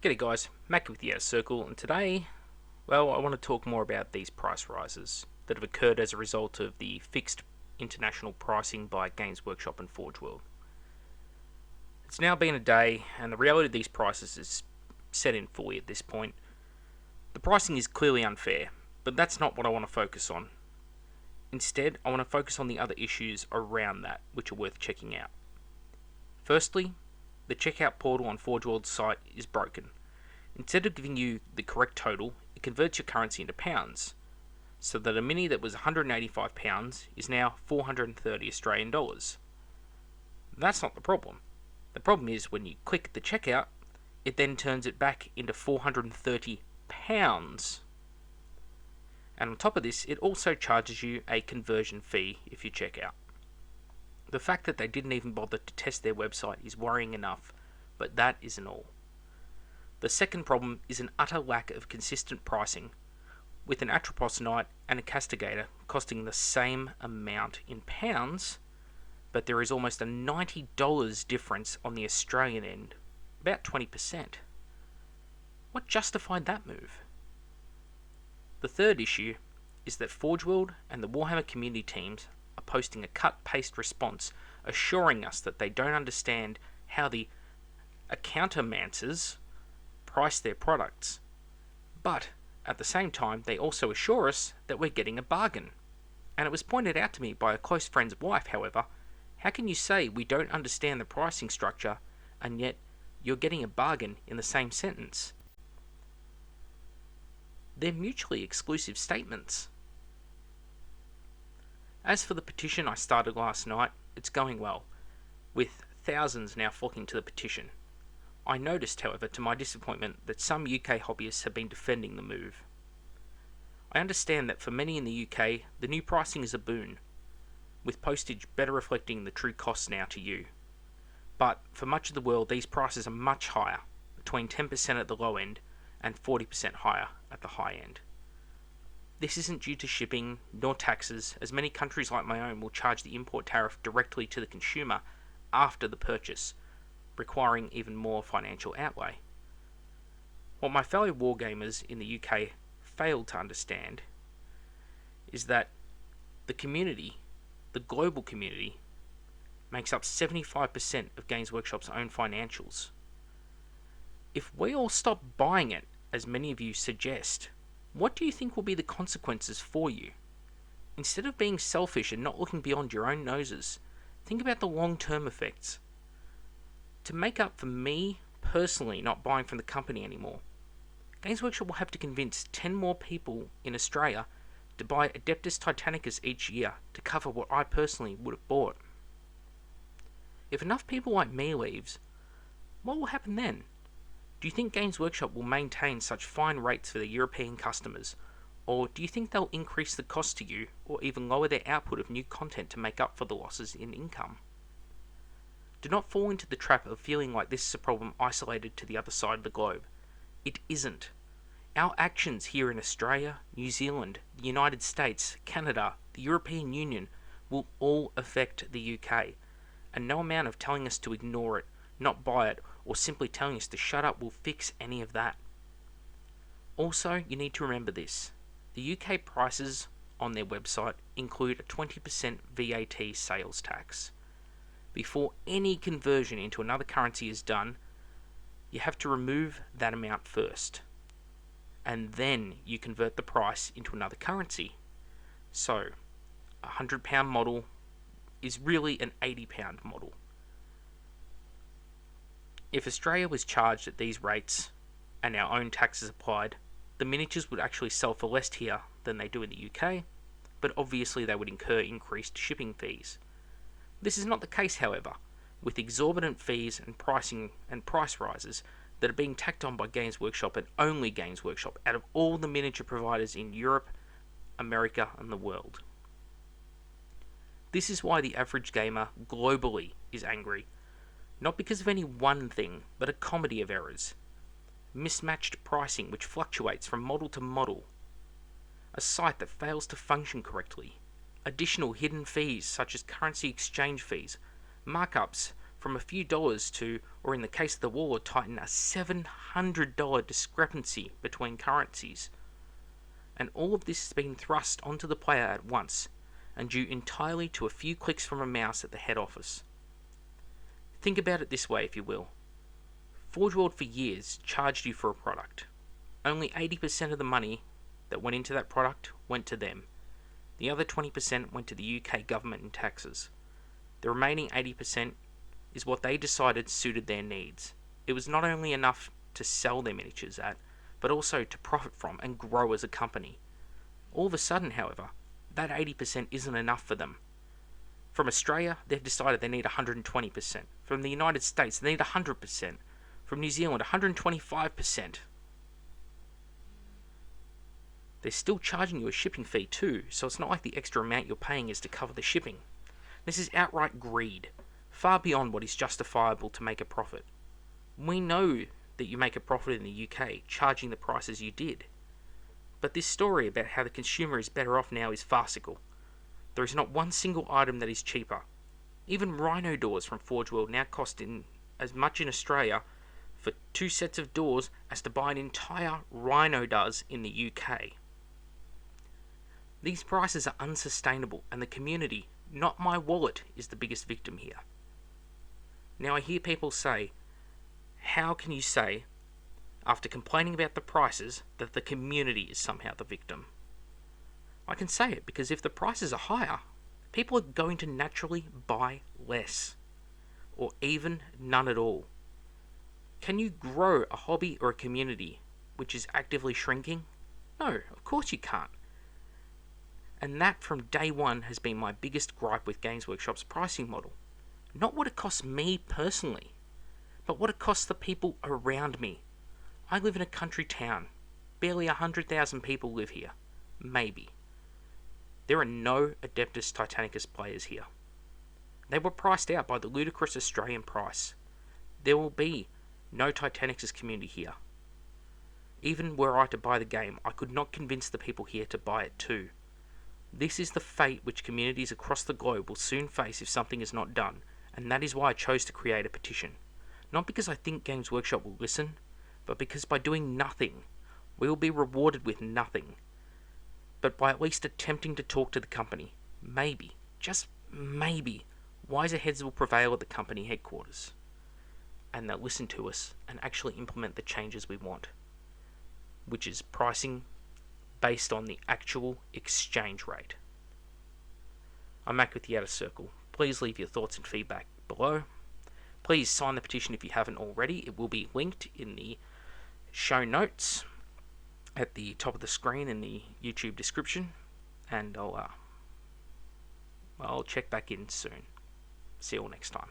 G'day guys, Mac with the Outer Circle, and today, well, I want to talk more about these price rises that have occurred as a result of the fixed international pricing by Games Workshop and Forge World. It's now been a day, and the reality of these prices is set in fully at this point. The pricing is clearly unfair, but that's not what I want to focus on. Instead, I want to focus on the other issues around that, which are worth checking out. Firstly, the checkout portal on Forge World's site is broken. Instead of giving you the correct total, it converts your currency into pounds, so that a mini that was £185 is now 430 Australian dollars. That's not the problem. The problem is when you click the checkout, it then turns it back into 430 pounds. And on top of this, it also charges you a conversion fee if you check out. The fact that they didn't even bother to test their website is worrying enough, but that isn't all. The second problem is an utter lack of consistent pricing, with an Atropos Knight and a Castigator costing the same amount in pounds, but there is almost a $90 difference on the Australian end, about 20%. What justified that move? The third issue is that Forge World and the Warhammer community teams are posting a cut-paste response assuring us that they don't understand how the accountomancers price their products. But at the same time, they also assure us that we're getting a bargain. And it was pointed out to me by a close friend's wife, however, how can you say we don't understand the pricing structure and yet you're getting a bargain in the same sentence? They're mutually exclusive statements. As for the petition I started last night, it's going well, with thousands now flocking to the petition. I noticed, however, to my disappointment, that some UK hobbyists have been defending the move. I understand that for many in the UK, the new pricing is a boon, with postage better reflecting the true costs now to you. But for much of the world, these prices are much higher, between 10% at the low end and 40% higher at the high end. This isn't due to shipping nor taxes, as many countries like my own will charge the import tariff directly to the consumer after the purchase, requiring even more financial outlay. What my fellow wargamers in the UK failed to understand is that the community, the global community, makes up 75% of Games Workshop's own financials. If we all stop buying it, as many of you suggest, what do you think will be the consequences for you? Instead of being selfish and not looking beyond your own noses, think about the long-term effects. To make up for me personally not buying from the company anymore, Games Workshop will have to convince 10 more people in Australia to buy Adeptus Titanicus each year to cover what I personally would have bought. If enough people like me leaves, what will happen then? Do you think Games Workshop will maintain such fine rates for their European customers, or do you think they'll increase the cost to you or even lower their output of new content to make up for the losses in income? Do not fall into the trap of feeling like this is a problem isolated to the other side of the globe. It isn't. Our actions here in Australia, New Zealand, the United States, Canada, the European Union will all affect the UK, and no amount of telling us to ignore it, not buy it, or simply telling us to shut up will fix any of that. Also, you need to remember this. The UK prices on their website include a 20% VAT sales tax. Before any conversion into another currency is done, you have to remove that amount first. And then you convert the price into another currency. So, a £100 model is really an £80 model. If Australia was charged at these rates and our own taxes applied, the miniatures would actually sell for less here than they do in the UK, but obviously they would incur increased shipping fees. This is not the case, however, with exorbitant fees and pricing and price rises that are being tacked on by Games Workshop and only Games Workshop out of all the miniature providers in Europe, America, and the world. This is why the average gamer globally is angry. Not because of any one thing, but a comedy of errors. Mismatched pricing which fluctuates from model to model. A site that fails to function correctly. Additional hidden fees such as currency exchange fees, markups from a few dollars to, or in the case of the war, tighten a $700 discrepancy between currencies. And all of this has been thrust onto the player at once, and due entirely to a few clicks from a mouse at the head office. Think about it this way, if you will. Forge World for years charged you for a product. Only 80% of the money that went into that product went to them. The other 20% went to the UK government in taxes. The remaining 80% is what they decided suited their needs. It was not only enough to sell their miniatures at, but also to profit from and grow as a company. All of a sudden, however, that 80% isn't enough for them. From Australia, they've decided they need 120%. From the United States, they need 100%. From New Zealand, 125%. They're still charging you a shipping fee too, so it's not like the extra amount you're paying is to cover the shipping. This is outright greed, far beyond what is justifiable to make a profit. We know that you make a profit in the UK, charging the prices you did. But this story about how the consumer is better off now is farcical. There is not one single item that is cheaper. Even Rhino doors from Forge World now cost as much in Australia for 2 sets of doors as to buy an entire Rhino does in the UK. These prices are unsustainable, and the community, not my wallet, is the biggest victim here. Now I hear people say, how can you say, after complaining about the prices, that the community is somehow the victim? I can say it because if the prices are higher, people are going to naturally buy less, or even none at all. Can you grow a hobby or a community which is actively shrinking? No, of course you can't. And that from day one has been my biggest gripe with Games Workshop's pricing model. Not what it costs me personally, but what it costs the people around me. I live in a country town. Barely 100,000 people live here. Maybe. There are no Adeptus Titanicus players here. They were priced out by the ludicrous Australian price. There will be no Titanicus community here. Even were I to buy the game, I could not convince the people here to buy it too. This is the fate which communities across the globe will soon face if something is not done, and that is why I chose to create a petition. Not because I think Games Workshop will listen, but because by doing nothing, we will be rewarded with nothing. But by at least attempting to talk to the company, maybe, just maybe, wiser heads will prevail at the company headquarters. And they'll listen to us and actually implement the changes we want, which is pricing based on the actual exchange rate. I'm Mac with the Outer Circle. Please leave your thoughts and feedback below. Please sign the petition if you haven't already. It will be linked in the show notes at the top of the screen in the YouTube description, and I'll check back in soon. See you all next time.